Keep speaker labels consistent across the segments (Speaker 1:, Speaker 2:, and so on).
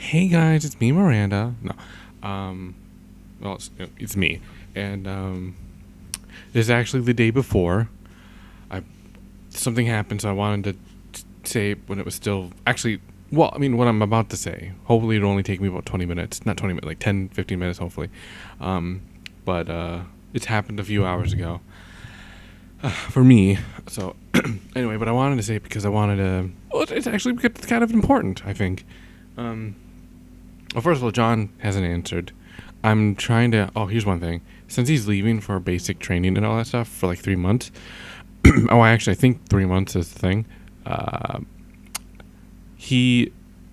Speaker 1: Hey guys, it's me, Miranda. No, um, well, it's me, and this is actually the day before. I Something happened, so I wanted to say when it was still actually. Well, I mean, what I'm about to say. Hopefully, it'll only take me about 20 minutes. Not 20 minutes, like 10, 15 minutes, hopefully. Um, but it's happened a few hours ago for me. So, anyway, but I wanted to say it because I wanted to. Well, it's actually kind of important, I think. Um, Well, first of all, John hasn't answered. I'm trying to. Oh, here's one thing. Since he's leaving for basic training and all that stuff for like 3 months. Oh, actually, I think 3 months is the thing. Uh, he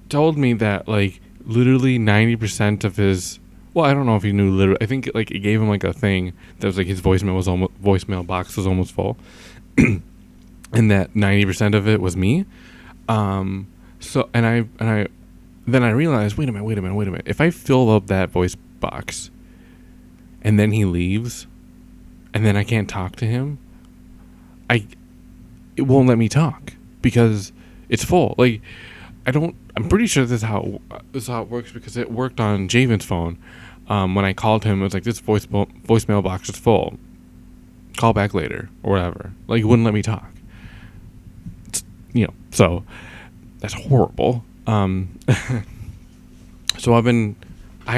Speaker 1: told me that like literally 90% of his. Well, I don't know if he knew literally. I think like it gave him like a thing that was like his voicemail box was almost full, and that 90% of it was me. So and I then I realized, wait a minute. If I fill up that voice box and then he leaves and then I can't talk to him, I it won't let me talk because it's full. Like I'm pretty sure this is how it works because it worked on Javen's phone. When I called him, it was like this voicemail box is full. Call back later or whatever. Like it wouldn't let me talk. So that's horrible. So I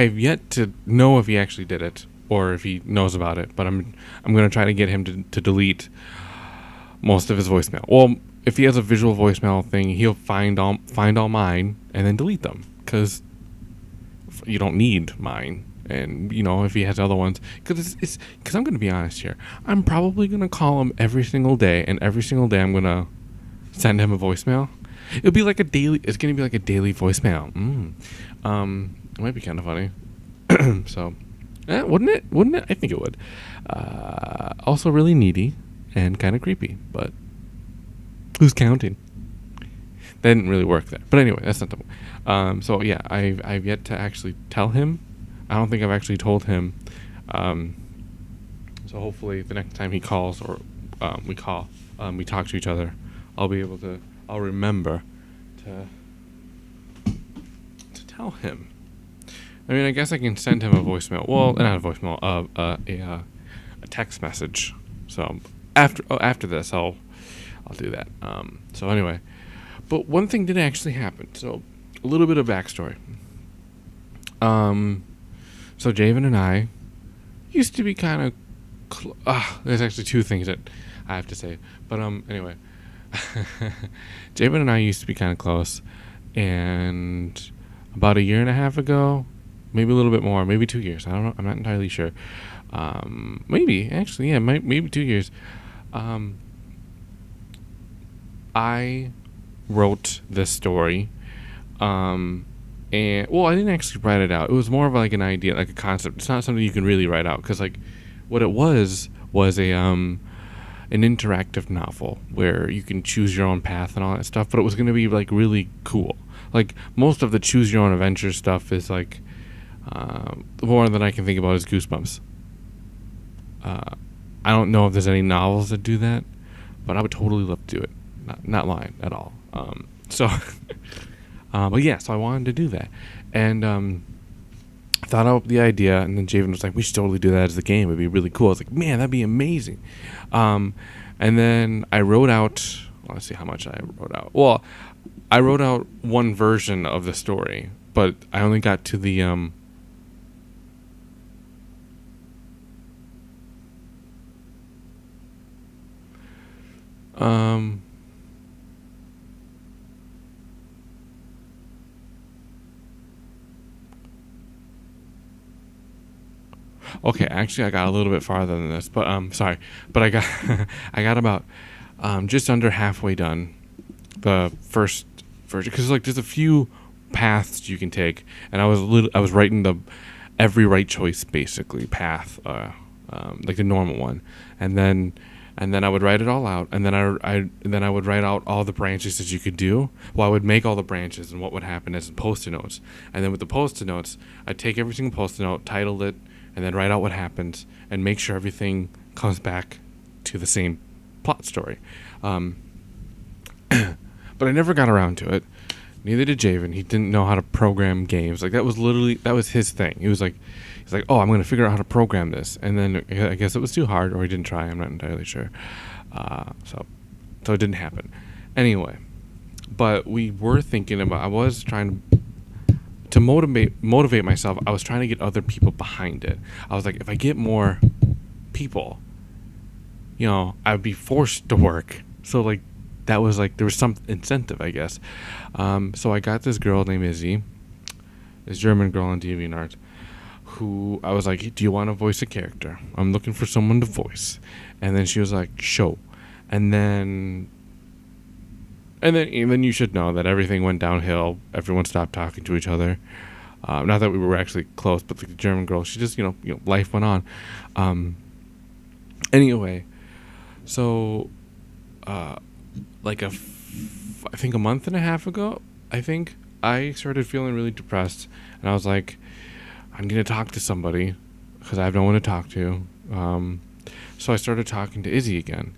Speaker 1: have yet to know if he actually did it or if he knows about it, but I'm gonna try to get him to delete most of his voicemail. Well, if he has a visual voicemail thing, he'll find all mine and then delete them because you don't need mine. And if he has other ones, because I'm gonna be honest here, I'm probably gonna call him every single day, and every single day I'm gonna send him a voicemail. It'll be like a daily. It's gonna be like a daily voicemail. It might be kind of funny. So, wouldn't it? Wouldn't it? I think it would. Also, really needy and kind of creepy. But who's counting? That didn't really work there. But anyway, that's not the point. So yeah, I've yet to actually tell him. I don't think I've actually told him. So hopefully, the next time he calls or we talk to each other, I'll remember to tell him. I mean, I guess I can send him a voicemail. Well, not a voicemail, a text message. So after this, I'll do that. So anyway, but one thing did actually happen. So a little bit of backstory. So Javen and I used to be kind of. There's actually two things that I have to say. But anyway, Javen and I used to be kind of close, and about a year and a half ago, maybe a little bit more, maybe 2 years. I don't know. I'm not entirely sure. Maybe actually, yeah, maybe 2 years. I wrote this story, and well, I didn't actually write it out. It was more of like an idea, like a concept. It's not something you can really write out because like what it was a an interactive novel where you can choose your own path and all that stuff, but it was going to be like really cool. Like most of the choose your own adventure stuff is like the one that I can think about is Goosebumps. I don't know if there's any novels that do that, but I would totally love to do it. Not lying at all. But yeah, so I wanted to do that, and thought out the idea, and then Javen was like, "We should totally do that as the game. It'd be really cool." I was like, "Man, that'd be amazing." And then I wrote out. Well, let's see how much I wrote out. Well, I wrote out one version of the story, but I only got to the um. Okay, actually, I got a little bit farther than this, but sorry, but I got I got about just under halfway done the first version because like there's a few paths you can take, and I was writing the every right choice basically path, like the normal one, and then I would write it all out, and then I would write out all the branches that you could do. Well, I would make all the branches and what would happen as post-it notes, and then with the post-it notes, I'd take every single post-it note, title it, and then write out what happens and make sure everything comes back to the same plot story. But I never got around to it. Neither did Javen. He didn't know how to program games. Like that was his thing. He's like, oh, I'm gonna figure out how to program this. And then I guess it was too hard, or he didn't try. I'm not entirely sure. So it didn't happen. Anyway, but we were thinking about. I was trying to motivate myself. I was trying to get other people behind it. I was like, if I get more people, I would be forced to work. So like, that was like, there was some incentive, I guess. So I got this girl named Izzy, this German girl on DeviantArt, who I was like, hey, do you want to voice a character? I'm looking for someone to voice. And then she was like, show. And then you should know that everything went downhill. Everyone stopped talking to each other. Not that we were actually close, but the German girl, she just, life went on. Anyway, so, I think a month and a half ago, I started feeling really depressed, and I was like, I'm going to talk to somebody, because I have no one to talk to. So I started talking to Izzy again,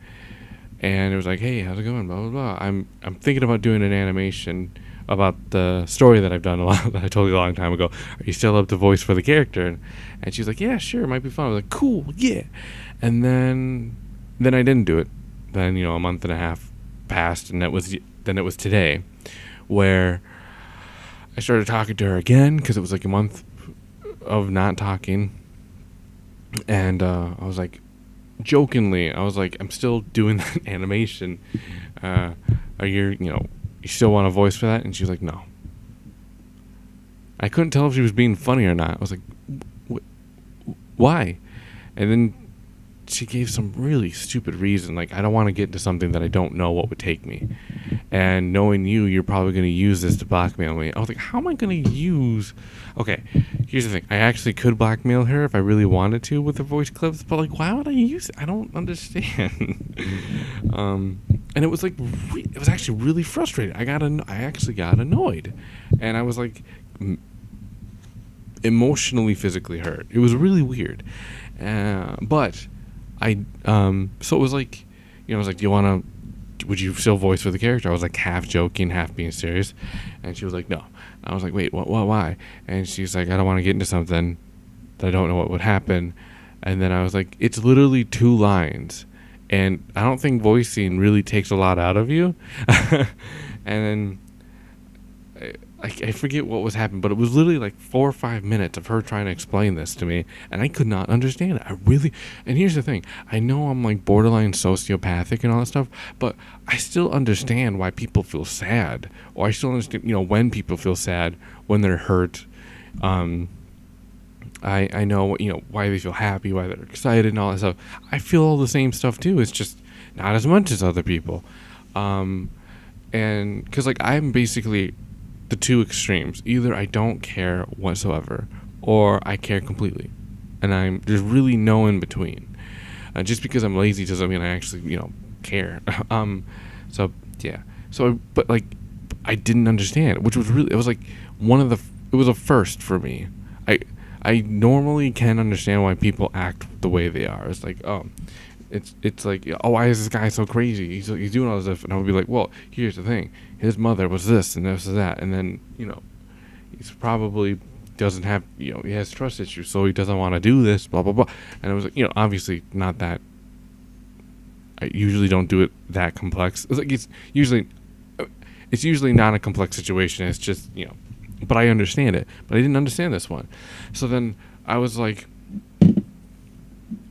Speaker 1: and it was like, hey, how's it going, blah, blah, blah. I'm thinking about doing an animation about the story that I've done that I told you a long time ago. Are you still up to voice for the character? And she's like, yeah, sure, it might be fun. I was like, cool, yeah. And then I didn't do it. Then, a month and a half passed, and it was today where I started talking to her again, because it was like a month of not talking. And I was like, jokingly, I was like, I'm still doing that animation. Are you still want a voice for that? And she was like, no. I couldn't tell if she was being funny or not. I was like, why? And then she gave some really stupid reason. Like, I don't want to get into something that I don't know what would take me. And knowing you're probably going to use this to blackmail me. I was like, how am I going to use... Okay, here's the thing. I actually could blackmail her if I really wanted to with the voice clips, but like, why would I use it? I don't understand. And it was like, it was actually really frustrating. I actually got annoyed. And I was like, emotionally, physically hurt. It was really weird. But so it was like, I was like, would you still voice for the character? I was like half joking, half being serious. And she was like, no. I was like, wait, what, why? And she's like, I don't want to get into something that I don't know what would happen. And then I was like, it's literally 2 lines. And I don't think voicing really takes a lot out of you. And then I forget what was happening, but it was literally like 4 or 5 minutes of her trying to explain this to me, and I could not understand it. And here's the thing. I know I'm like borderline sociopathic and all that stuff, but I still understand why people feel sad, or I still understand, when people feel sad, when they're hurt. I know, why they feel happy, why they're excited and all that stuff. I feel all the same stuff too. It's just not as much as other people. And because like I'm basically the 2 extremes. Either I don't care whatsoever, or I care completely, and there's really no in between. Just because I'm lazy doesn't mean I actually care. So yeah. So but like I didn't understand, which was really, it was like it was a first for me. I normally can understand why people act the way they are. It's like, it's like, oh, why is this guy so crazy? He's doing all this stuff, and I would be like, well, here's the thing. His mother was this and this and that, and then he's probably doesn't have he has trust issues, so he doesn't want to do this, blah blah blah. And it was like, obviously not that. I usually don't do it that complex. It's like it's usually not a complex situation. It's just but I understand it. But I didn't understand this one. So then I was like,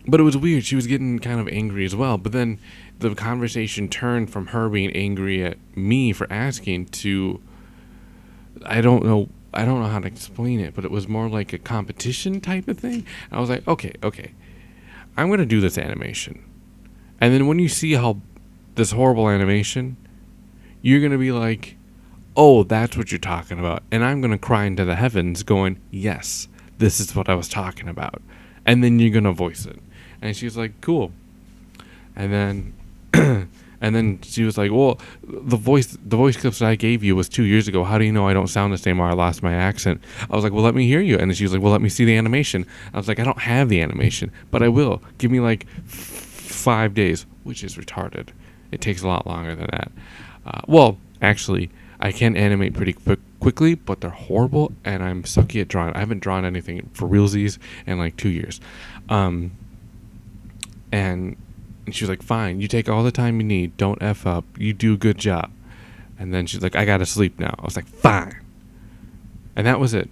Speaker 1: but it was weird. She was getting kind of angry as well. But then the conversation turned from her being angry at me for asking to, I don't know how to explain it, but it was more like a competition type of thing. I was like, okay, I'm going to do this animation. And then when you see how this horrible animation, you're going to be like, oh, that's what you're talking about. And I'm going to cry into the heavens going, yes, this is what I was talking about. And then you're going to voice it. And she's like, cool. And then she was like, well, the voice clips that I gave you was 2 years ago. How do you know I don't sound the same, or I lost my accent? I was like, well, let me hear you. And then she was like, well, let me see the animation. I was like, I don't have the animation, but I will. Give me like 5 days, which is retarded. It takes a lot longer than that. Well, actually, I can animate pretty quickly, but they're horrible, and I'm sucky at drawing. I haven't drawn anything for realsies in like 2 years. Um, and she was like, fine, you take all the time you need. Don't F up. You do a good job. And then she's like, I gotta sleep now. I was like, fine. And that was it.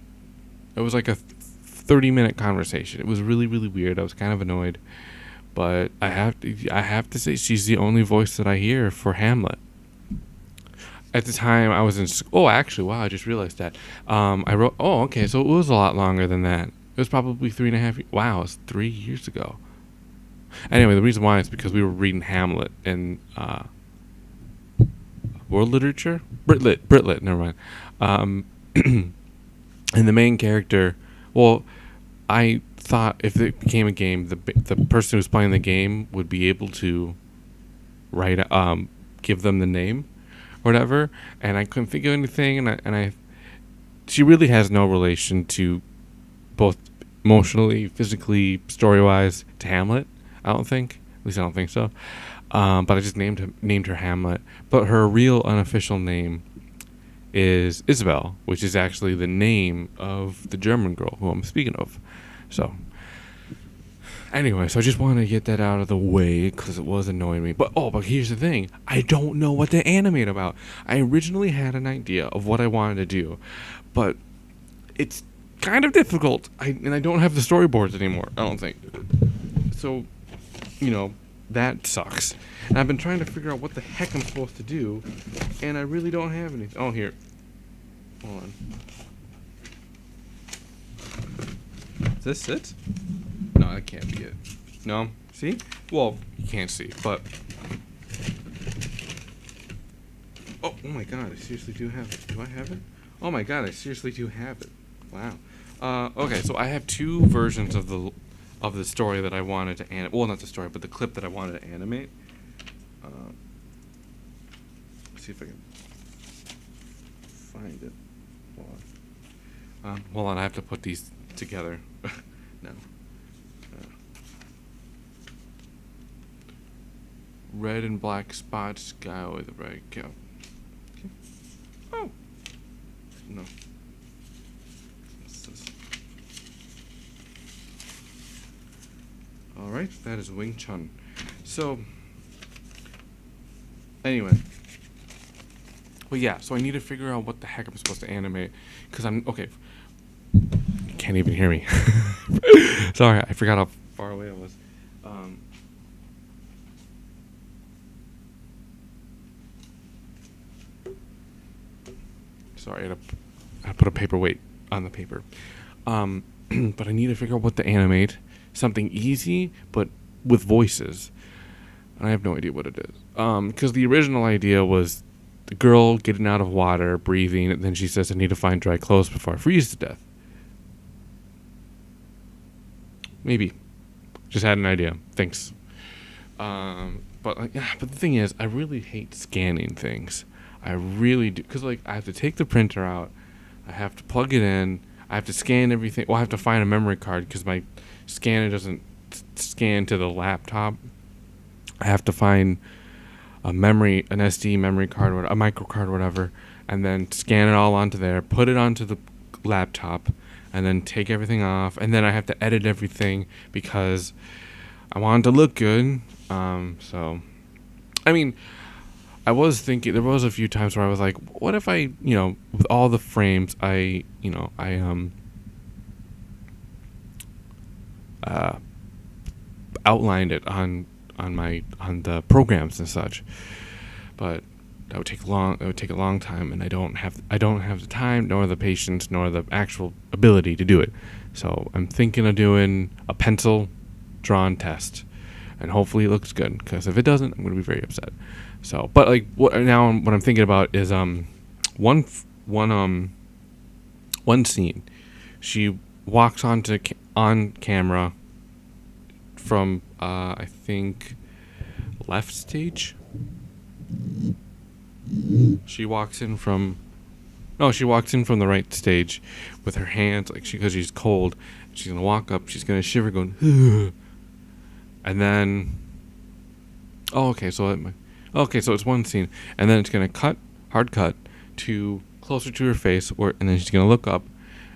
Speaker 1: It was like a 30-minute conversation. It was really, really weird. I was kind of annoyed. But I have to say, she's the only voice that I hear for Hamlet. At the time, I was in... Oh, actually, wow, I just realized that. I wrote... Oh, okay, so it was a lot longer than that. It was probably 3.5... Wow, it's 3 years ago. Anyway, the reason why is because we were reading Hamlet in world literature? Britlit, never mind. And the main character... Well, I thought if it became a game, the person who's playing the game would be able to write... give them the name or whatever, and I couldn't think of anything, and I she really has no relation to both emotionally, physically, story-wise to Hamlet. I don't think. At least I don't think so. But I just named her Hamlet. But her real unofficial name is Isabel, which is actually the name of the German girl who I'm speaking of. So anyway, so I just wanted to get that out of the way because it was annoying me. But here's the thing. I don't know what to animate about. I originally had an idea of what I wanted to do, but it's kind of difficult. And I don't have the storyboards anymore, I don't think. So, that sucks. And I've been trying to figure out what the heck I'm supposed to do, and I really don't have anything. Oh, here. Hold on. Is this it? No, that can't be it. No? See? Well, you can't see, but... Oh my god, I seriously do have it. Do I have it? Oh my god, I seriously do have it. Wow. Okay, so I have two versions of the story that I wanted to animate. Well, not the story, but the clip that I wanted to animate. Let's see if I can find it. Hold on, I have to put these together. No. Red and black spots, sky with a bright cow. Okay. Oh. No. What's this? Alright, that is Wing Chun. So, anyway. Well, yeah, so I need to figure out what the heck I'm supposed to animate. Because okay. You can't even hear me. Sorry, I forgot how far away I was. Sorry, I had to put a paperweight on the paper. But I need to figure out what to animate. Something easy, but with voices. And I have no idea what it is. Because the original idea was the girl getting out of water, breathing, and then she says, I need to find dry clothes before I freeze to death. Maybe. Just had an idea. Thanks. But the thing is, I really hate scanning things. I really do. Because, I have to take the printer out. I have to plug it in. I have to scan everything. Well, I have to find a memory card because my scanner doesn't scan to the laptop. I have to find an SD memory card, a micro card, whatever, and then scan it all onto there, put it onto the laptop, and then take everything off. And then I have to edit everything because I want it to look good. So, I mean... I was thinking, there was a few times where I was like, what if I, with all the frames, I outlined it on the programs and such, but that would take a long time, and I don't have the time, nor the patience, nor the actual ability to do it. So I'm thinking of doing a pencil drawn test, and hopefully it looks good, because if it doesn't, I'm going to be very upset. So, but what I'm thinking about is one scene. She walks on camera from I think left stage. She walks in from the right stage with her hands because she's cold. She's gonna walk up. She's gonna shiver, going, and then. So it's one scene, and then it's gonna hard cut to closer to her face, and then she's gonna look up,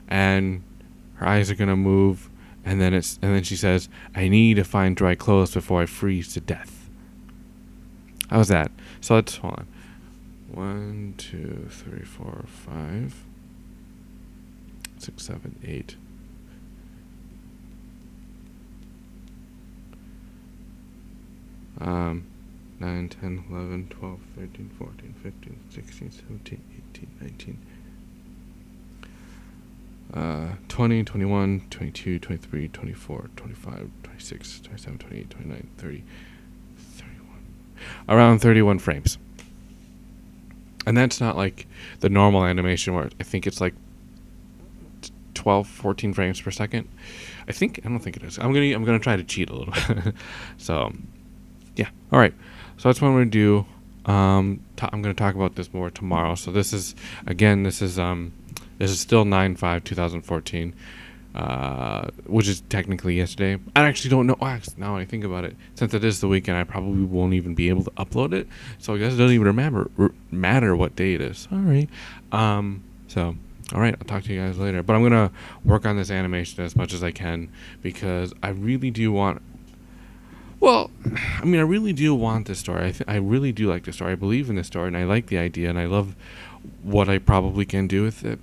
Speaker 1: and her eyes are gonna move, and then she says, "I need to find dry clothes before I freeze to death." How's that? So let's hold on. 1, 2, 3, 4, 5, 6, 7, 8. 9, 10, 11, 12, 13, 14, 15, 16, 17, 18, 19, 20, 21, 22, 23, 24, 25, 26, 27, 28, 29, 30, 31. Around 31 frames. And that's not like the normal animation where I think it's like 12, 14 frames per second. I don't think it is. I'm gonna try to cheat a little bit. So, yeah. All right. So that's what I'm gonna do. I'm gonna talk about this more tomorrow. So this is still 9/5/2014, which is technically yesterday. I actually don't know. Now I think about it, since it is the weekend, I probably won't even be able to upload it. So I guess it doesn't even matter what day it is. Sorry. So all right, I'll talk to you guys later. But I'm gonna work on this animation as much as I can, because I really do want. Well, I mean, I really do want this story. I really do like this story. I believe in this story, and I like the idea, and I love what I probably can do with it.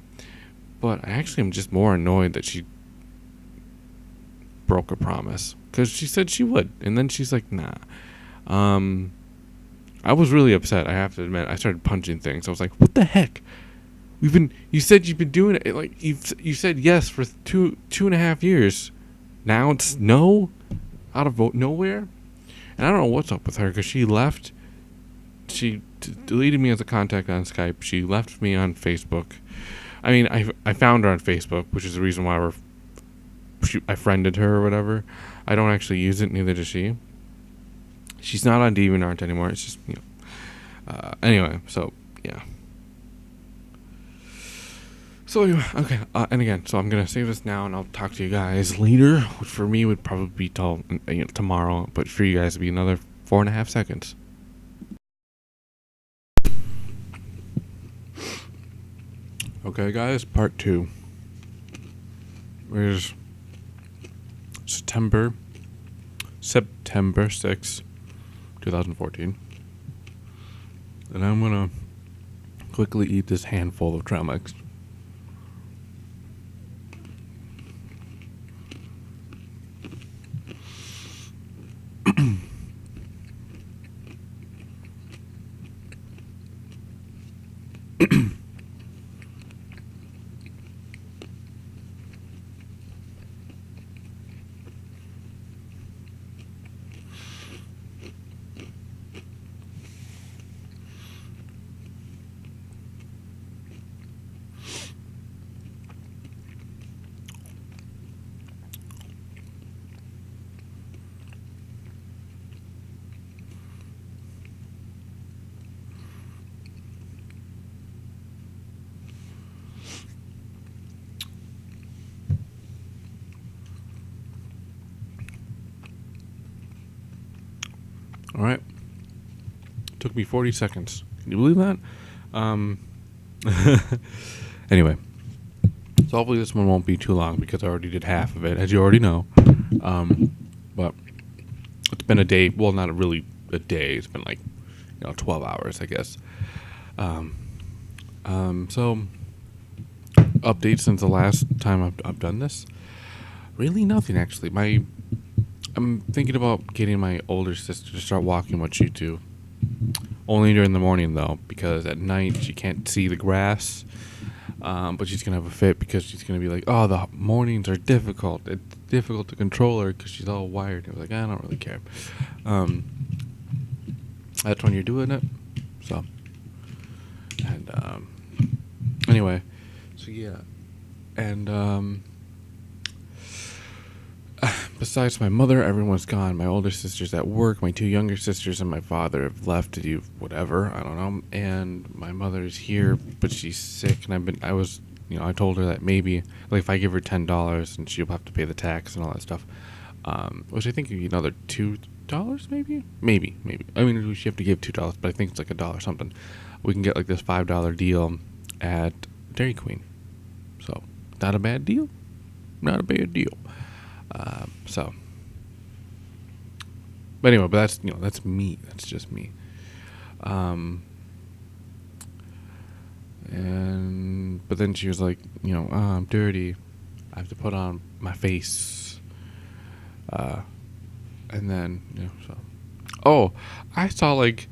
Speaker 1: But I actually am just more annoyed that she broke a promise, because she said she would, and then she's like, nah. I was really upset, I have to admit. I started punching things. I was like, what the heck? You said you've been doing it. Like, you said yes for two and a half years. Now it's no? Out of nowhere? And I don't know what's up with her, because she left. She deleted me as a contact on Skype. She left me on Facebook. I mean, I found her on Facebook, which is the reason why I friended her or whatever. I don't actually use it, neither does she. She's not on DeviantArt anymore. It's just, anyway, so, yeah. So, anyway, okay, and again, so I'm going to save this now, and I'll talk to you guys later, which for me would probably be tomorrow, but for you guys, it'd be another 4.5 seconds. Okay, guys, part 2. Here's September 6th, 2014. And I'm gonna quickly eat this handful of trail mix. All right. Took me 40 seconds. Can you believe that? Anyway. So hopefully this one won't be too long, because I already did half of it, as you already know. But it's been a day. Well, not really a day. It's been like, 12 hours, I guess. So updates since the last time I've done this. Really nothing, actually. I'm thinking about getting my older sister to start walking what she do. Only during the morning, though, because at night she can't see the grass. But she's going to have a fit, because she's going to be like, oh, the mornings are difficult. It's difficult to control her because she's all wired. I was like, I don't really care. That's when you're doing it. So, and anyway, so yeah. And besides my mother, everyone's gone. My older sister's at work. My 2 younger sisters and my father have left to do whatever. I don't know. And my mother is here, but she's sick. And I told her that maybe, like, if I give her $10, and she'll have to pay the tax and all that stuff, which I think would be another $2, maybe. I mean, she have to give $2, but I think it's like $1 something. we can get like this $5 deal at Dairy Queen. So, not a bad deal. Not a bad deal. So, but anyway, but that's me. That's just me. And but then she was like, I'm dirty. I have to put on my face. And then so. Oh, I saw like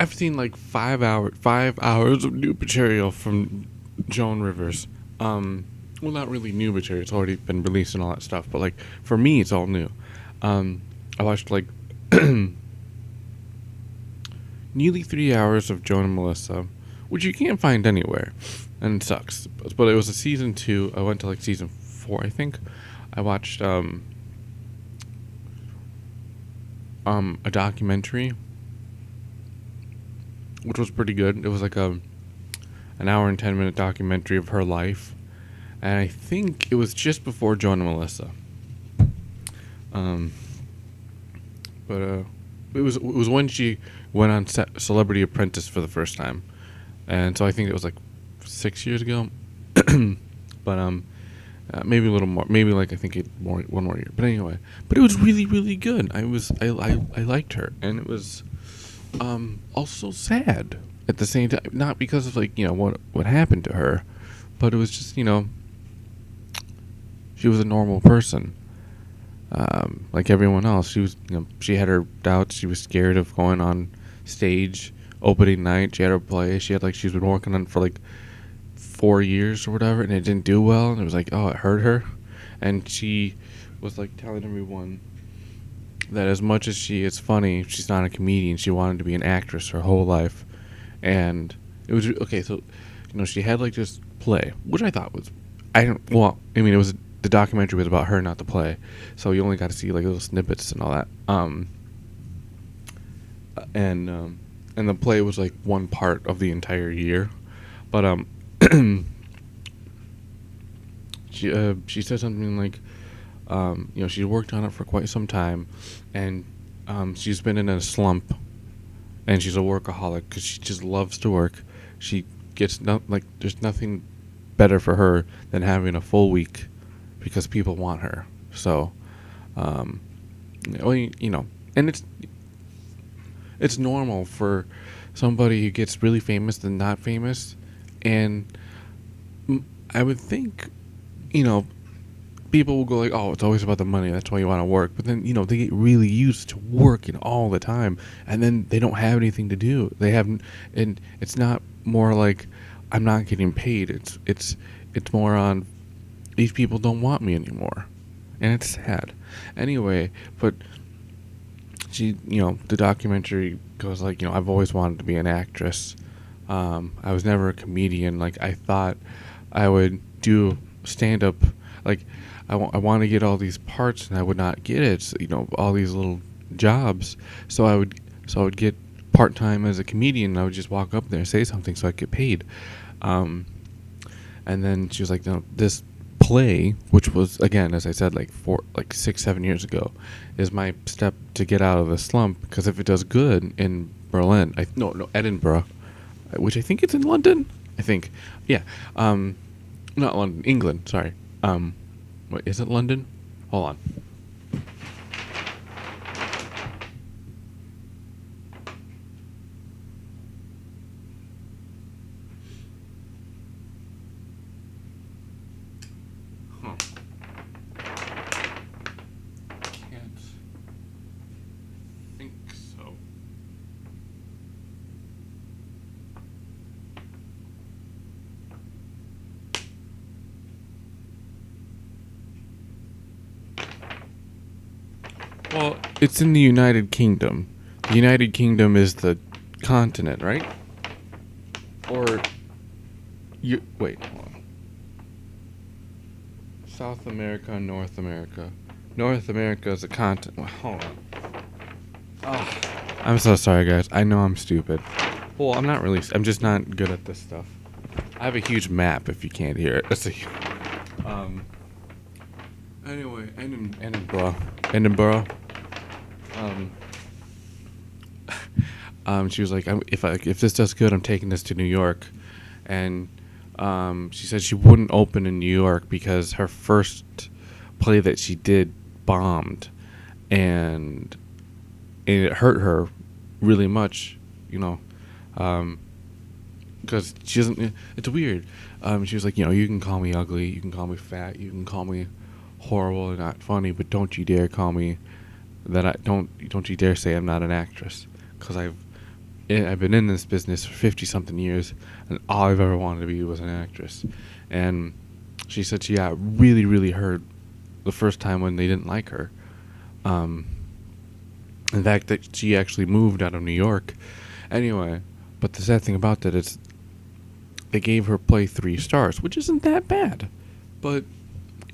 Speaker 1: I've seen like 5 hours of new material from Joan Rivers. Well, not really new material. It's already been released and all that stuff. But like for me, it's all new. I watched like nearly 3 hours of Joan and Melissa, which you can't find anywhere, and it sucks. But it was a season 2. I went to like season 4, I think. I watched a documentary, which was pretty good. It was like an hour and 10-minute documentary of her life, and I think it was just before Joan and Melissa. But it was when she went on Celebrity Apprentice for the first time, and so I think it was like 6 years ago. But maybe a little more, maybe like I think one more year. But anyway, but it was really, really good. I liked her, and it was also sad at the same time, not because of like what happened to her, but it was just she was a normal person, like everyone else. She was she had her doubts. She was scared of going on stage opening night. She had her play. She's been working on it for like 4 years or whatever, and it didn't do well, and it was like, oh, it hurt her. And she was like telling everyone that as much as she is funny, she's not a comedian. She wanted to be an actress her whole life. And it was okay. So she had like this play, which I thought was it was the documentary was about her, not the play, so you only got to see like little snippets and all that. And the play was like one part of the entire year, but she said something like, she worked on it for quite some time, and she's been in a slump, and she's a workaholic because she just loves to work. She gets there's nothing better for her than having a full week because people want her. So, and it's normal for somebody who gets really famous than not famous, and I would think, people will go like, oh, it's always about the money, that's why you want to work. But then, they get really used to working all the time, and then they don't have anything to do. And it's not more like I'm not getting paid. It's more on these people don't want me anymore, and it's sad. Anyway, but she, the documentary goes like, I've always wanted to be an actress. I was never a comedian. Like, I thought I would do stand up. Like, I want to get all these parts, and I would not get it. So, all these little jobs. So I would get part time as a comedian. And I would just walk up there and say something so I get paid. And then she was like, no, this play, which was, again, as I said, like 6-7 years ago, is my step to get out of the slump. Because if it does good in Berlin, Edinburgh, which I think it's in London. I think, yeah, not London, England. Sorry. Wait, is it London? Hold on. Huh. Can't think so. Well, it's in the United Kingdom. The United Kingdom is the continent, right? Or wait, hold on. South America and North America. North America is a continent. Well, hold on. Oh, I'm so sorry, guys. I know I'm stupid. Well, I'm not really. I'm just not good at this stuff. I have a huge map. If you can't hear it, let's see. Anyway, Edinburgh. She was like, if this does good, I'm taking this to New York, and she said she wouldn't open in New York because her first play that she did bombed, and it hurt her really much, you know, because she doesn't. It's weird. She was like, you can call me ugly, you can call me fat, you can call me horrible and not funny, but don't you dare call me that. Don't you dare say I'm not an actress, because I've been in this business for 50 something years, and all I've ever wanted to be was an actress. And she said she got really, really hurt the first time when they didn't like her. In fact, that she actually moved out of New York. Anyway, but the sad thing about that is they gave her play 3 stars, which isn't that bad, but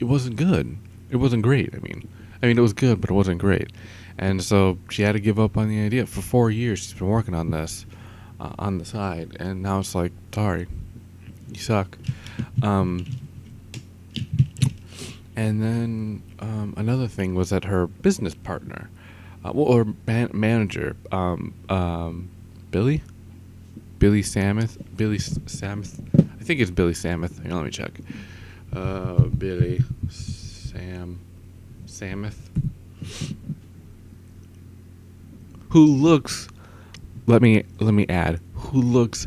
Speaker 1: it wasn't good. It wasn't great. I mean, it was good, but it wasn't great. And so she had to give up on the idea. For 4 years, she's been working on this on the side, and now it's like, sorry, you suck. And then another thing was that her business partner, manager, Billy Samuth. I think it's Billy Samuth. Here, let me check. Billy Samuth, who looks. Let me add. Who looks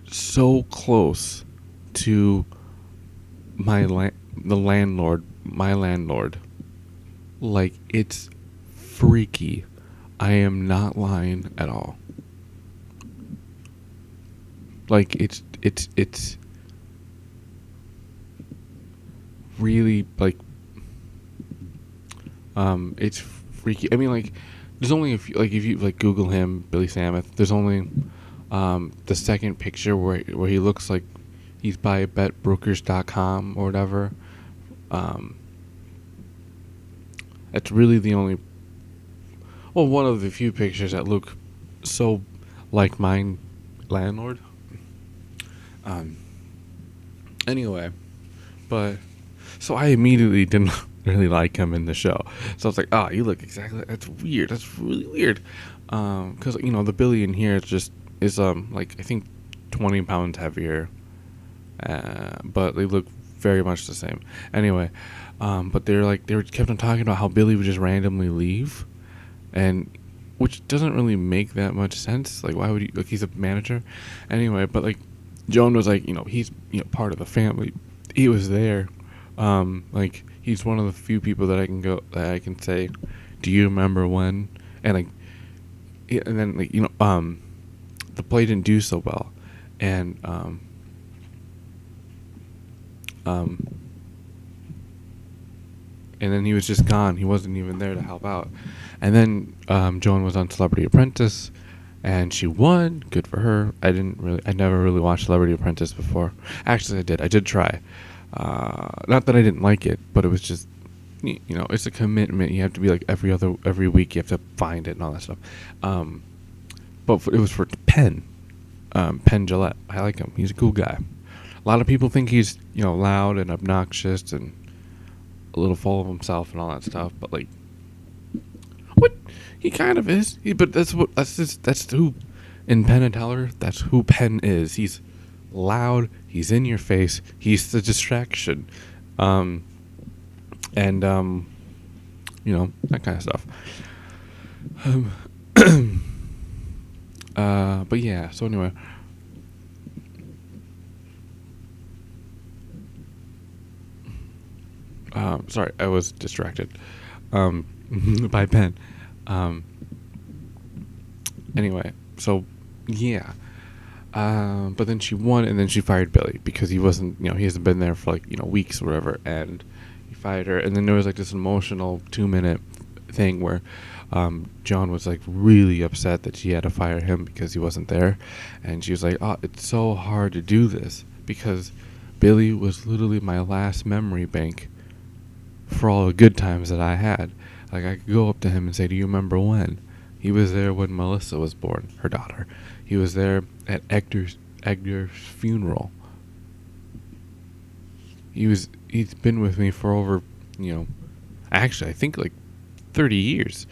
Speaker 1: so close to my landlord. Like, it's freaky. I am not lying at all. Like, it's really, like, it's freaky. I mean, like, there's only a few, like, if you like Google him, Billy Samuth, there's only the second picture where he looks like he's by betbrokers.com or whatever. That's really the only, one of the few pictures that look so like my landlord. Anyway, but so I immediately didn't really like him in the show. So I was like, you look exactly. That's weird. That's really weird. Because the Billy in here is like, I think 20 pounds heavier. But they look very much the same. Anyway, but they kept on talking about how Billy would just randomly leave, and which doesn't really make that much sense. Like, why would he? Like, he's a manager. Anyway, but like, Joan was like, he's part of the family. He was there. Like, he's one of the few people that I can say, do you remember when? And like, and then like, the play didn't do so well, and and then he was just gone. He wasn't even there to help out. And then Joan was on Celebrity Apprentice, and she won. Good for her. I never really watched Celebrity Apprentice before. Actually, I did. I did try. Not that I didn't like it, but it was just, it's a commitment. You have to be like every week. You have to find it and all that stuff. But it was for Penn Jillette. I like him. He's a cool guy. A lot of people think he's, loud and obnoxious and a little full of himself and all that stuff. But like, what? He kind of is. But that's who, in Penn and Teller, that's who Penn is. He's loud. He's in your face. He's the distraction. And that kind of stuff. But yeah, so anyway. Sorry, I was distracted by Penn. Anyway, so yeah. But then she won, and then she fired Billy because he wasn't, he hasn't been there for like, weeks or whatever, and he fired her. And then there was like this emotional 2-minute thing where Joan was like really upset that she had to fire him because he wasn't there, and she was like, it's so hard to do this because Billy was literally my last memory bank for all the good times that I had. Like, I could go up to him and say, do you remember when? He was there when Melissa was born, her daughter. He was there at Edgar's funeral. He's been with me for over, actually, I think like 30 years.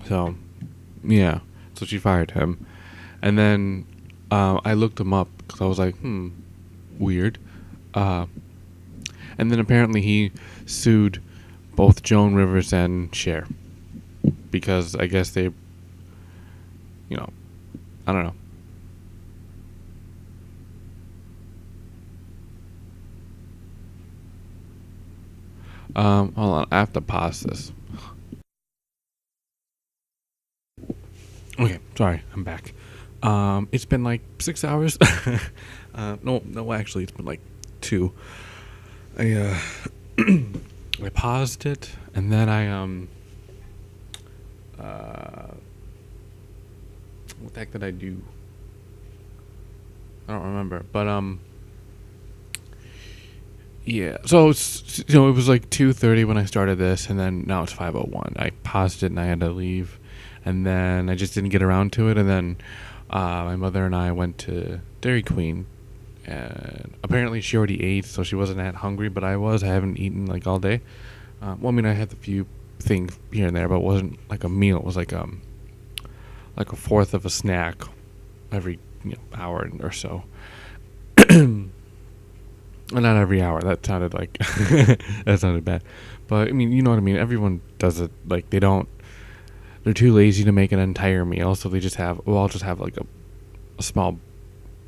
Speaker 1: So, yeah. So she fired him. And then I looked him up because I was like, weird. Uh, and then apparently he sued both Joan Rivers and Cher because I guess they, I don't know. Hold on, I have to pause this. Okay, sorry, I'm back. It's been like 6 hours. No, actually, it's been like 2. I I paused it and then what the heck did I do? I don't remember, but yeah. So it was like 2:30 when I started this, and then now it's 5:01. I paused it and I had to leave, and then I just didn't get around to it, and then my mother and I went to Dairy Queen, and apparently she already ate, so she wasn't that hungry, but I was. I haven't eaten like all day. Well, I mean, I had a few things here and there, but it wasn't like a meal. It was like a fourth of a snack every hour or so. Well, not every hour. That sounded like that sounded bad, but I mean, you know what I mean. Everyone does it. Like they're too lazy to make an entire meal, so they just have. Well, I'll just have like a small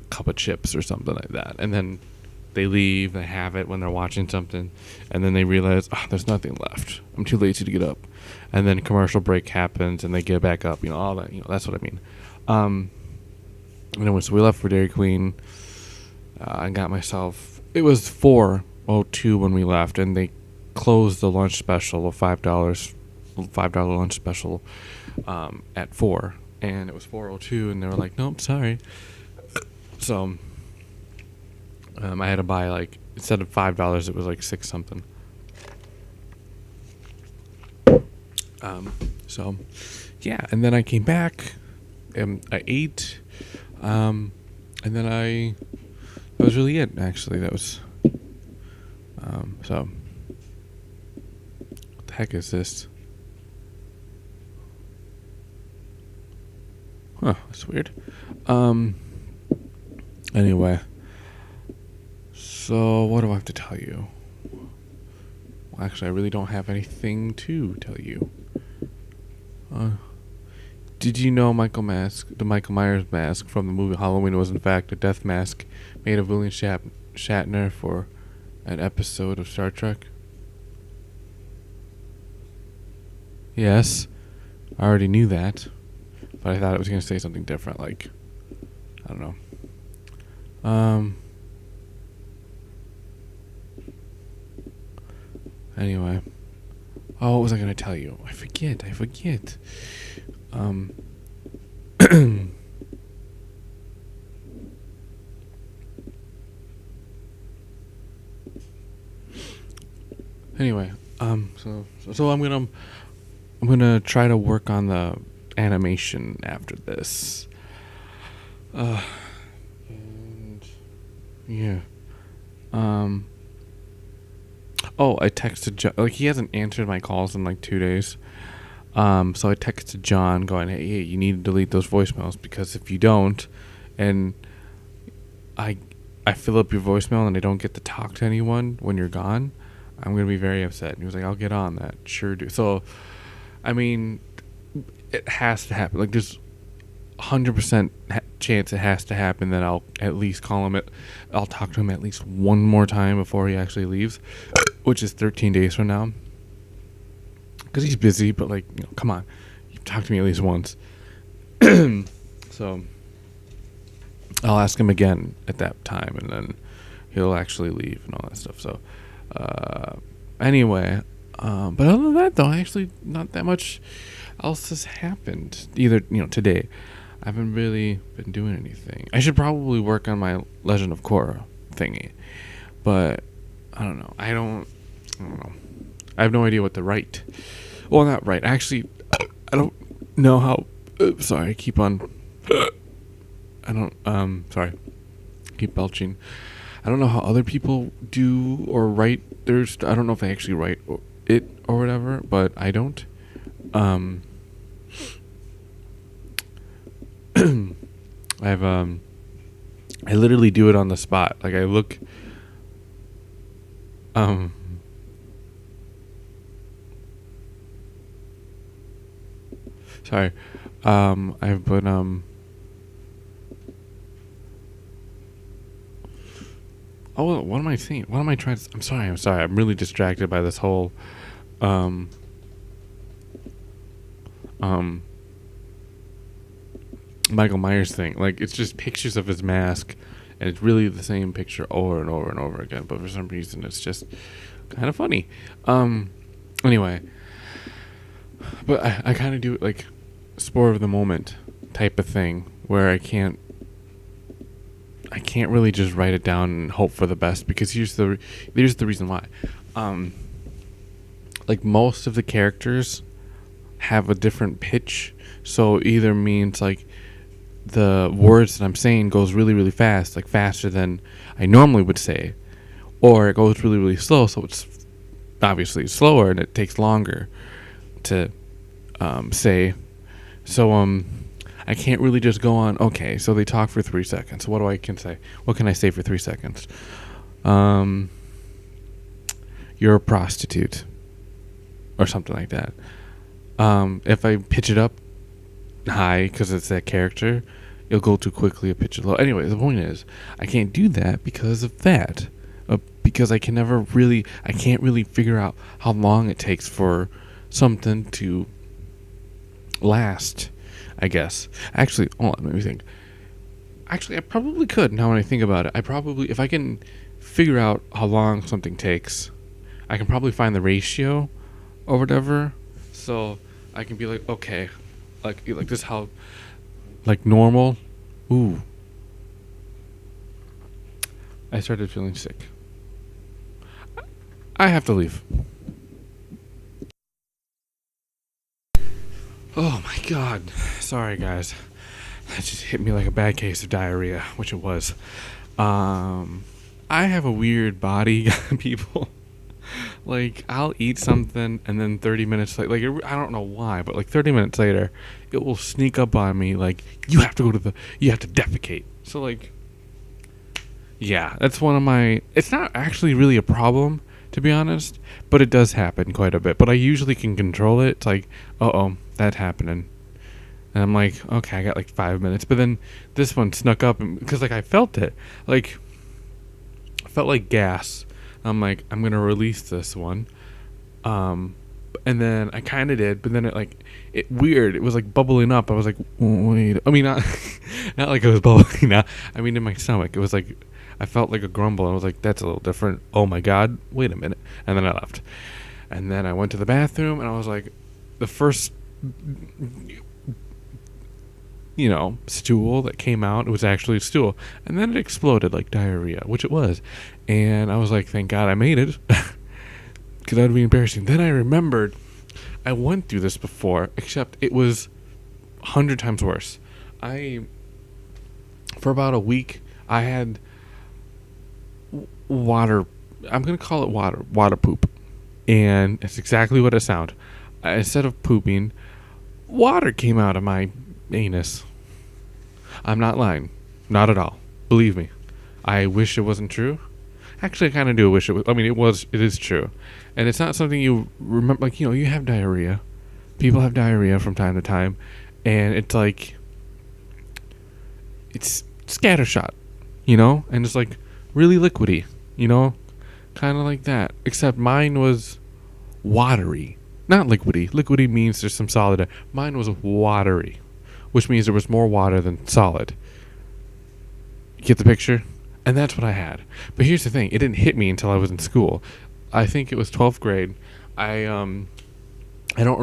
Speaker 1: cup of chips or something like that, and then they leave. They have it when they're watching something, and then they realize, there's nothing left. I'm too lazy to get up, and then commercial break happens, and they get back up. All that. That's what I mean. Anyway, so we left for Dairy Queen. I got myself. It was 4:02 when we left, and they closed the lunch special of $5 lunch special at 4, and it was 4:02, and they were like, nope, sorry. So I had to buy like, instead of $5, it was like 6 something. So yeah, and then I came back and I ate, and then that was really it, actually. That was so what the heck is this? That's weird. Anyway, so what do I have to tell you? Well, actually, I really don't have anything to tell you. Did you know the Michael Myers mask from the movie Halloween was in fact a death mask made of William Shatner for an episode of Star Trek? Yes, I already knew that, but I thought it was going to say something different, like, I don't know. Anyway. Oh, what was I going to tell you? I forget. Anyway, so I'm gonna try to work on the animation after this. And yeah. Oh, I texted John. Like, he hasn't answered my calls in like 2 days. So I texted John going, hey, you need to delete those voicemails, because if you don't, and I fill up your voicemail and I don't get to talk to anyone when you're gone, I'm going to be very upset. And he was like, I'll get on that. Sure do. So, I mean, it has to happen. Like, there's 100% chance it has to happen that I'll at least call him. I'll talk to him at least one more time before he actually leaves, which is 13 days from now. Because he's busy, but like, come on, you talk to me at least once. So I'll ask him again at that time, and then he'll actually leave and all that stuff. So anyway, but other than that, though, actually not that much else has happened either. Today I haven't really been doing anything. I should probably work on my Legend of Korra thingy, but I don't know. I don't know. I have no idea what to write. Well, not write. Actually, I don't know how. Sorry, I keep on. I don't. Sorry, keep belching. I don't know how other people do or write. I don't know if I actually write it or whatever, but I don't. I've I literally do it on the spot. Like I look um sorry. I've been oh, what am I saying? What am I trying to I'm sorry. I'm really distracted by this whole um um Michael Myers thing. Like it's just pictures of his mask, and it's really the same picture over and over and over again. But for some reason, it's just kind of funny. Um, anyway, but I kind of do it like spur of the moment type of thing where I can't really just write it down and hope for the best because here's the reason why. Um, like most of the characters have a different pitch, so either means like the words that I'm saying goes really really fast, like faster than I normally would say, or it goes really really slow, so it's obviously slower and it takes longer to say. So I can't really just go on. Okay, so they talk for 3 seconds. What do I can say? What can I say for 3 seconds? Um, you're a prostitute, or something like that. If I pitch it up high because it's that character, it'll go too quickly. I pitch it low. Anyway, the point is, I can't do that because of that. Because I can't really figure out how long it takes for something to last. I guess. Actually, hold on, let me think. Actually, I probably could. Now when I think about it, if I can figure out how long something takes, I can probably find the ratio or whatever. So I can be like, okay, like this how like normal. Ooh, I started feeling sick. I have to leave. Oh my god. Sorry guys. That just hit me like a bad case of diarrhea, which it was. I have a weird body, people. Like I'll eat something and then 30 minutes I don't know why, but like 30 minutes later it will sneak up on me like you have to defecate. So like yeah, that's one of my it's not actually really a problem to be honest, but it does happen quite a bit. But I usually can control it. It's like, uh-oh, that happening. And I'm like, okay, I got like 5 minutes. But then this one snuck up because like I felt it. Like I felt like gas. I'm like, I'm gonna release this one. And then I kinda did, but then it weird. It was like bubbling up. I was like, wait, I mean not not like it was bubbling out. I mean in my stomach. It was like I felt like a grumble. I was like, that's a little different. Oh my god, wait a minute. And then I left. And then I went to the bathroom and I was like, the first stool that came out, it was actually a stool. And then it exploded like diarrhea, which it was. And I was like, thank God I made it. Because that would be embarrassing. Then I remembered I went through this before, except it was 100 times worse. For about a week, I had water. I'm going to call it water poop. And it's exactly what it sounds. Instead of pooping, water came out of my anus. I'm not lying. Not at all. Believe me. I wish it wasn't true. Actually, I kind of do wish it was. I mean, it is true. And it's not something you remember. Like, you have diarrhea. People have diarrhea from time to time. And it's like, it's scattershot, And it's like really liquidy, Kind of like that. Except mine was watery. Not liquidy. Liquidy means there's some solid. Mine was watery, which means there was more water than solid. You get the picture? And that's what I had. But here's the thing. It didn't hit me until I was in school. I think it was 12th grade. I don't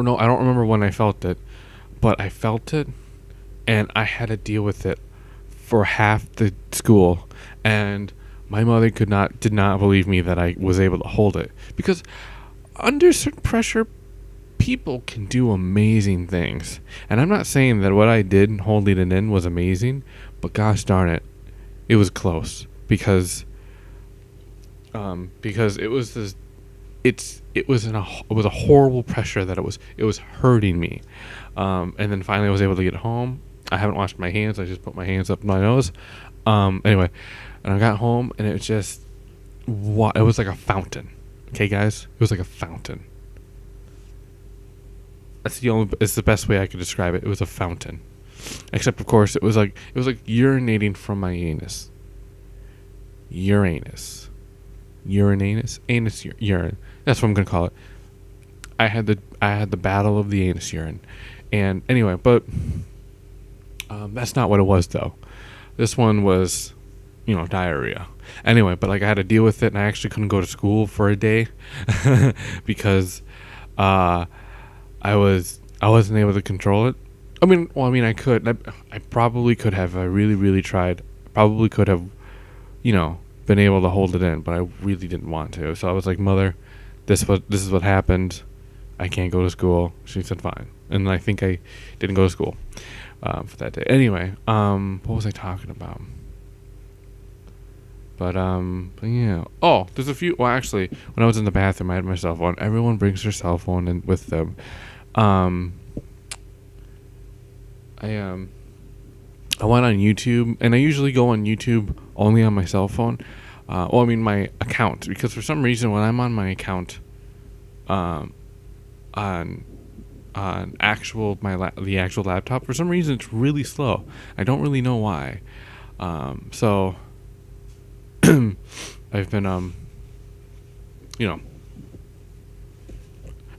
Speaker 1: know. I don't remember when I felt it, but I felt it, and I had to deal with it for half the school. And my mother did not believe me that I was able to hold it, because under certain pressure, people can do amazing things. And I'm not saying that what I did holding it in was amazing, but gosh darn it, it was close, because it was this, it was a horrible pressure that it was hurting me, and then finally I was able to get home, I haven't washed my hands. I just put my hands up my nose. Anyway, and I got home and it was just, it was like a fountain. Okay, guys, it was like a fountain. It's the best way I could describe it. It was a fountain. Except, of course, it was like urinating from my anus. Uranus. Urinatus? Anus urine. That's what I'm gonna call it. I had the battle of the anus urine. And anyway, but that's not what it was though. This one was, diarrhea. Anyway, but like I had to deal with it, and I actually couldn't go to school for a day because I wasn't able to control it. I could. I probably could have. I really, really tried. Probably could have, been able to hold it in, but I really didn't want to. So I was like, Mother, this is what happened. I can't go to school. She said, fine. And I think I didn't go to school for that day. Anyway, what was I talking about? But yeah. Oh, there's a few. Well, actually, when I was in the bathroom, I had my cell phone. Everyone brings their cell phone in with them. I went on YouTube, and I usually go on YouTube only on my cell phone. My account, because for some reason when I'm on my account, on the actual laptop, for some reason it's really slow. I don't really know why. So I've been and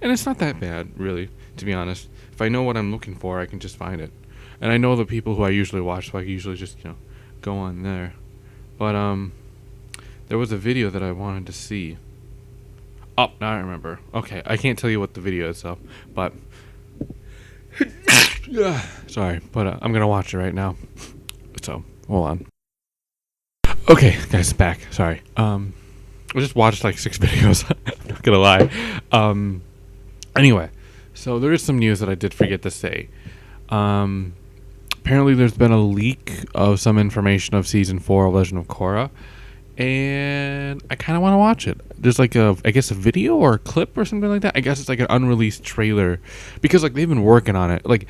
Speaker 1: it's not that bad, really, to be honest. If I know what I'm looking for, I can just find it. And I know the people who I usually watch, so I usually just, go on there. But, there was a video that I wanted to see. Oh, now I remember. Okay, I can't tell you what the video is, though. But, sorry, but I'm going to watch it right now. So, hold on. Okay, guys, back. Sorry. I just watched like 6 videos. I'm not going to lie. Anyway, so there is some news that I did forget to say. Apparently there's been a leak of some information of season 4 of Legend of Korra, and I kind of want to watch it. There's like a video or a clip or something like that. I guess it's like an unreleased trailer, because like they've been working on it. Like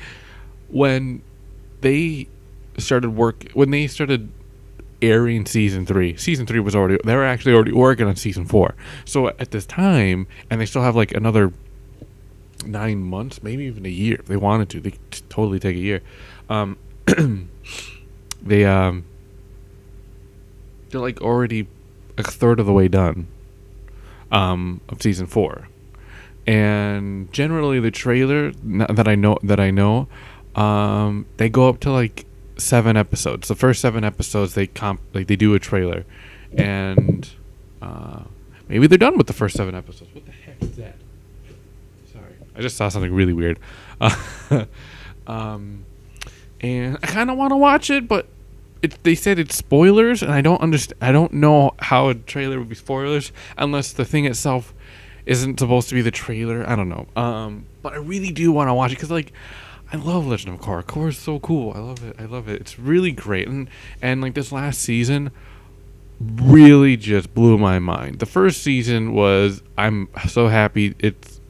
Speaker 1: when they started airing season 3 they were actually already working on season 4. So at this time, and they still have like another 9 months, maybe even a year if they wanted to. They could totally take a year. They're like already a third of the way done of season 4, and generally the trailer that I know they go up to like 7 episodes. The first 7 episodes they do a trailer, and maybe they're done with the first 7 episodes. What the heck is that? Sorry, I just saw something really weird. And I kind of want to watch it, but they said it's spoilers, and I don't understand. I don't know how a trailer would be spoilers unless the thing itself isn't supposed to be the trailer. I don't know. But I really do want to watch it because, like, I love Legend of Korra. Korra is so cool. I love it. It's really great. And like this last season really just blew my mind. The first season was, I'm so happy it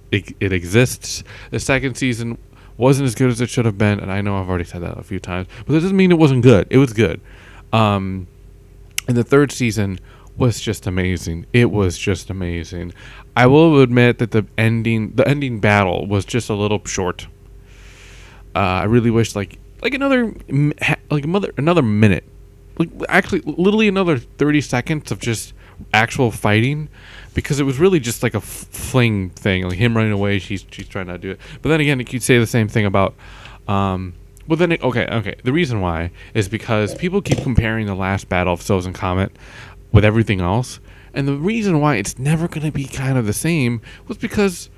Speaker 1: exists. The second season wasn't as good as it should have been, and I know I've already said that a few times, but that doesn't mean it wasn't good. It was good. And the third season was just amazing. It was just amazing. I will admit that the ending battle was just a little short. I really wish another minute, like actually literally another 30 seconds of just actual fighting, because it was really just like a fling thing, like him running away. She's trying not to do it, but then again, you could say the same thing about okay. The reason why is because people keep comparing the last battle of Sozin Comet with everything else, and the reason why it's never going to be kind of the same was because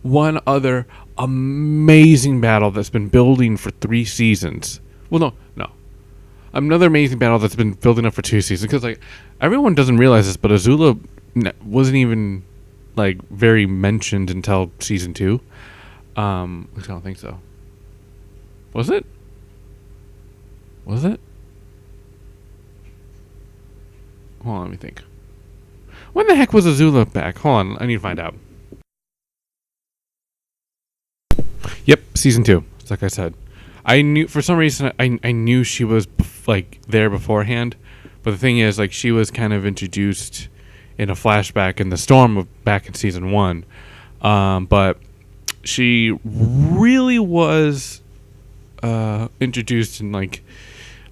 Speaker 1: one other amazing battle that's been building for 3 seasons. Well, no. Another amazing battle that's been building up for 2 seasons. Because, like, everyone doesn't realize this, but Azula wasn't even, like, very mentioned until season 2. I don't think so. Was it? Hold on, let me think. When the heck was Azula back? Hold on, I need to find out. Yep. season 2. It's like I said, I knew for some reason I knew she was like there beforehand, but the thing is, like, she was kind of introduced in a flashback in the storm of back in season 1, but she really was introduced in like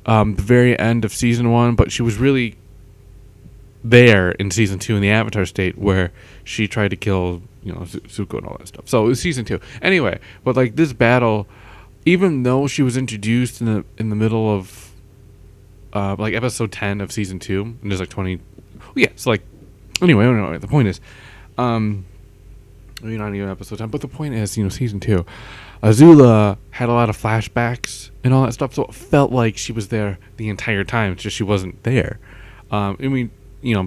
Speaker 1: the very end of season 1, but she was really there in season 2 in the Avatar state where she tried to kill, Zuko and all that stuff. So it was season 2 anyway. But like this battle, even though she was introduced in the middle of like episode 10 of season 2, and there's like 20. Yeah, so like anyway, the point is, maybe not even episode 10, but the point is, season 2, Azula had a lot of flashbacks and all that stuff, so it felt like she was there the entire time. It's just she wasn't there.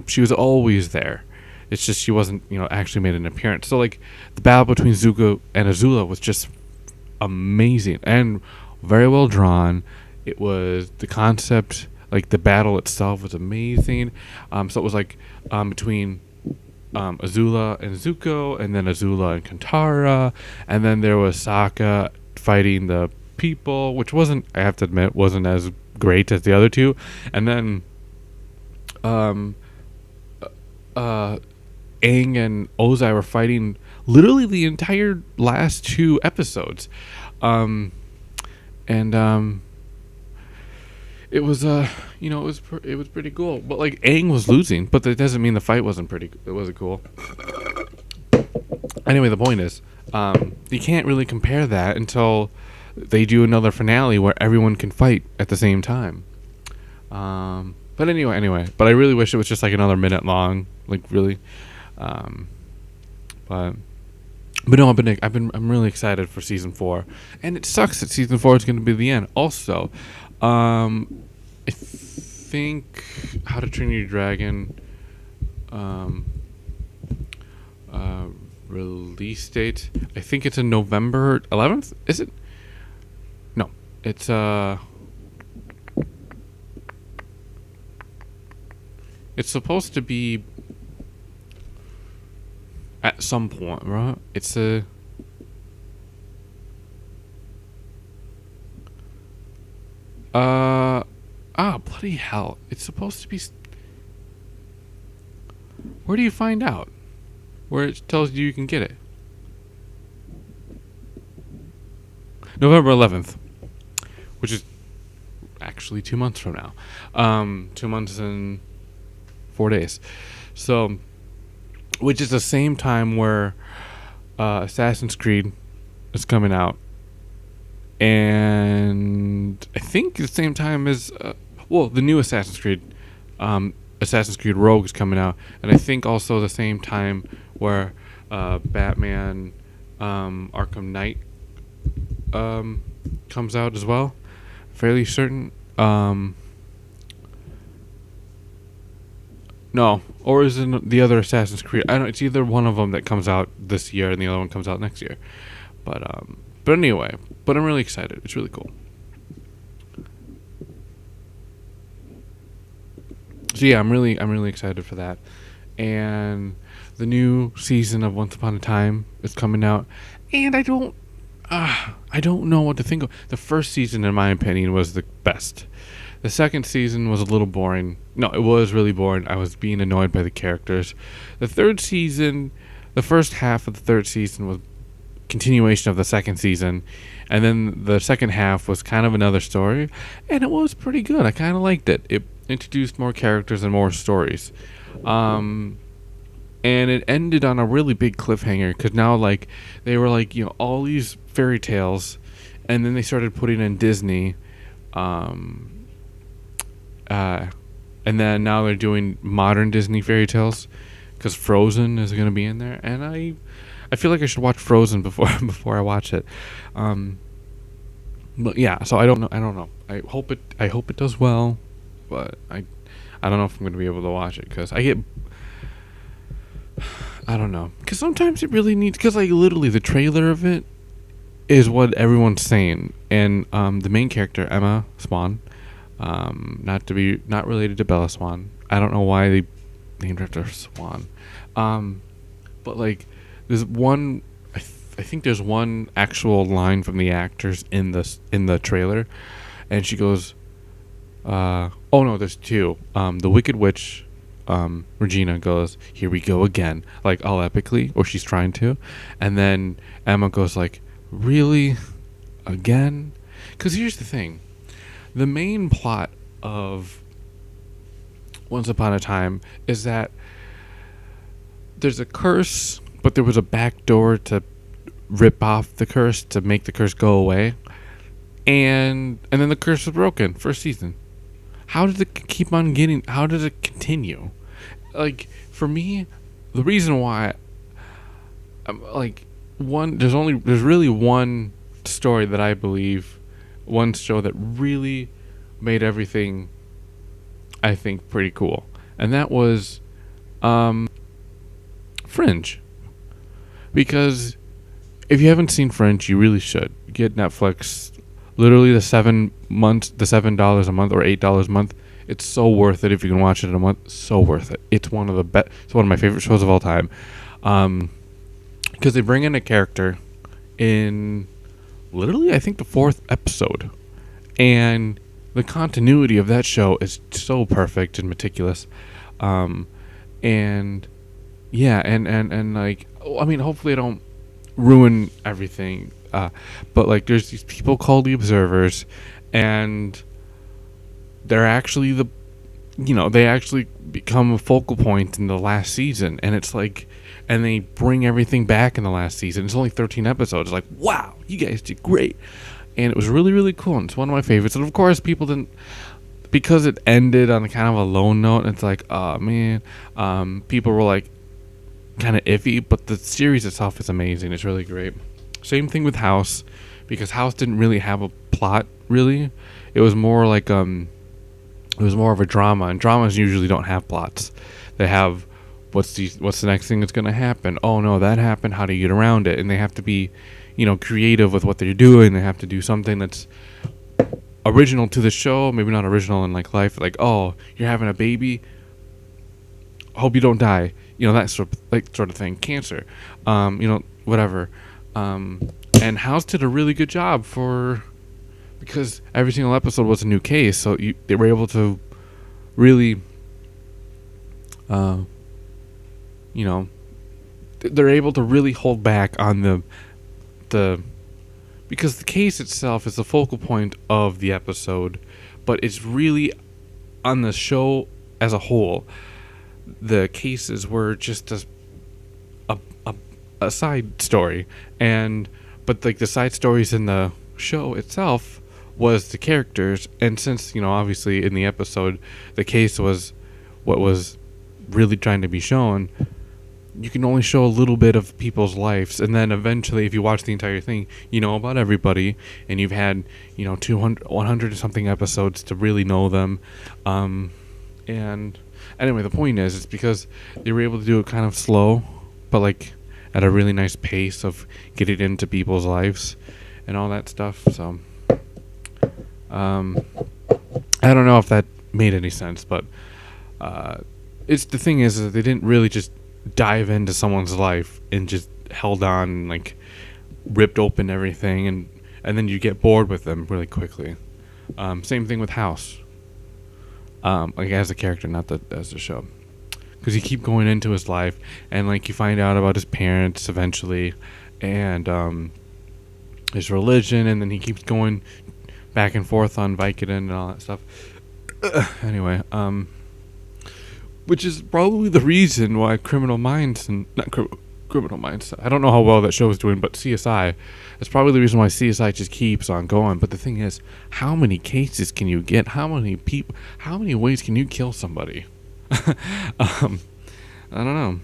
Speaker 1: She was always there. It's just she wasn't, actually made an appearance. So, like, the battle between Zuko and Azula was just amazing and very well drawn. It was the concept, like, the battle itself was amazing. So it was, like, between Azula and Zuko, and then Azula and Katara, and then there was Sokka fighting the people, which wasn't, I have to admit, wasn't as great as the other two. And then Aang and Ozai were fighting literally the entire last 2 episodes, and it was it was pretty cool. But like Aang was losing, but that doesn't mean the fight wasn't cool. Anyway, the point is, you can't really compare that until they do another finale where everyone can fight at the same time. But anyway, but I really wish it was just like another minute long, like really. But no, I'm really excited for season 4, and it sucks that season 4 is going to be the end. Also, I think How to Train Your Dragon release date, I think it's in November 11th. Is it? No, it's it's supposed to be at some point, right? It's bloody hell. It's supposed to be where do you find out? Where it tells you can get it. November 11th, which is actually 2 months from now. 2 months and 4 days. So, which is the same time where Assassin's Creed is coming out. And I think the same time as, the new Assassin's Creed, Assassin's Creed Rogue is coming out. And I think also the same time where Batman Arkham Knight comes out as well. Fairly certain. No, or is it the other Assassin's Creed? I don't. It's either one of them that comes out this year, and the other one comes out next year. But anyway, I'm really excited. It's really cool. So yeah, I'm really excited for that. And the new season of Once Upon a Time is coming out, and I don't know what to think of. The first season, in my opinion, was the best. The second season was a little boring. No, it was really boring. I was being annoyed by the characters. The third season, the first half of the third season was continuation of the second season, and then the second half was kind of another story, and it was pretty good. I kind of liked it. It introduced more characters and more stories. And it ended on a really big cliffhanger, because now, like, they were like, all these fairy tales, and then they started putting in Disney, and then now they're doing modern Disney fairy tales, because Frozen is going to be in there, and I feel like I should watch Frozen before I watch it. But yeah, so I don't know. I hope it does well, but I don't know if I'm going to be able to watch it, because I don't know, because sometimes it really needs, because like literally the trailer of it is what everyone's saying, and the main character, Emma Swan, not related to Bella Swan. I don't know why they named her after Swan, but like there's one, I think there's one actual line from the actors in the trailer, and she goes, "Oh no, there's two." The Wicked Witch, Regina goes, "Here we go again," like all epically, or she's trying to, and then Emma goes like, "Really, again?" Because here's the thing, the main plot of Once Upon a Time is that there's a curse, but there was a back door to rip off the curse to make the curse go away, and then the curse was broken first season. How did it keep on getting? How did it continue? Like for me, the reason why, like there's really one story that I believe, one show that really made everything, I think, pretty cool, and that was Fringe. Because if you haven't seen Fringe, you really should get Netflix. Literally the $7 a month or $8 a month. It's so worth it if you can watch it in a month. So worth it. It's one of the best. It's one of my favorite shows of all time. Because they bring in a character in literally, I think, the 4th episode, and the continuity of that show is so perfect and meticulous. And yeah, and like, I mean, hopefully I don't ruin everything. But like, there's these people called the Observers, and they're actually they actually become a focal point in the last season, and it's like, and they bring everything back in the last season. It's only 13 episodes. It's like, wow, you guys did great, and it was really, really cool, and it's one of my favorites. And of course, people didn't, because it ended on a kind of a low note. It's like, oh man, people were like kind of iffy, but the series itself is amazing. It's really great. Same thing with House, because House didn't really have a plot. Really, it was more like it was more of a drama, and dramas usually don't have plots. They have what's the next thing that's going to happen. Oh no, that happened. How do you get around it? And they have to be, creative with what they're doing. They have to do something that's original to the show, maybe not original in like life. Like, oh, you're having a baby. Hope you don't die. That sort of thing. Cancer. Whatever. And House did a really good job because every single episode was a new case, so they were able to really, they're able to really hold back on the because the case itself is the focal point of the episode, but it's really on the show as a whole. The cases were just a side story, but like the side stories in the show itself was the characters, and since obviously in the episode the case was what was really trying to be shown, you can only show a little bit of people's lives, and then eventually if you watch the entire thing, you know about everybody, and you've had 200 100 something episodes to really know them. And anyway, the point is, it's because they were able to do it kind of slow, but like at a really nice pace of getting into people's lives and all that stuff. So I don't know if that made any sense, but it's the thing is that they didn't really just dive into someone's life and just held on and like ripped open everything, and then you get bored with them really quickly. Same thing with House. Like as a character, not as a show, because you keep going into his life, and like you find out about his parents eventually, and his religion, and then he keeps going back and forth on Vicodin and all that stuff. Anyway, which is probably the reason why Criminal Minds and not Criminal Minds. I don't know how well that show is doing, but CSI. That's probably the reason why CSI just keeps on going. But the thing is, how many cases can you get? How many people? How many ways can you kill somebody? I don't know.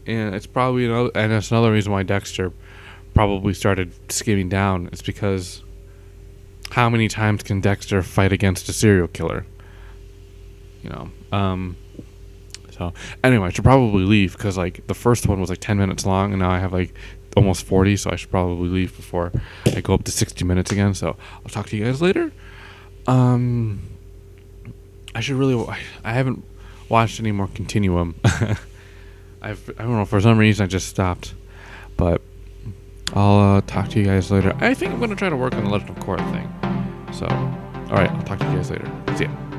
Speaker 1: And it's probably and that's another reason why Dexter probably started skimming down. It's because how many times can Dexter fight against a serial killer? So anyway, I should probably leave because like the first one was like 10 minutes long, and now I have like almost 40, so I should probably leave before I go up to 60 minutes again. So I'll talk to you guys later. I haven't watched any more Continuum. I don't know, for some reason I just stopped, but I'll talk to you guys later. I think I'm gonna try to work on the Legend of Korra thing. So, all right, I'll talk to you guys later. See ya.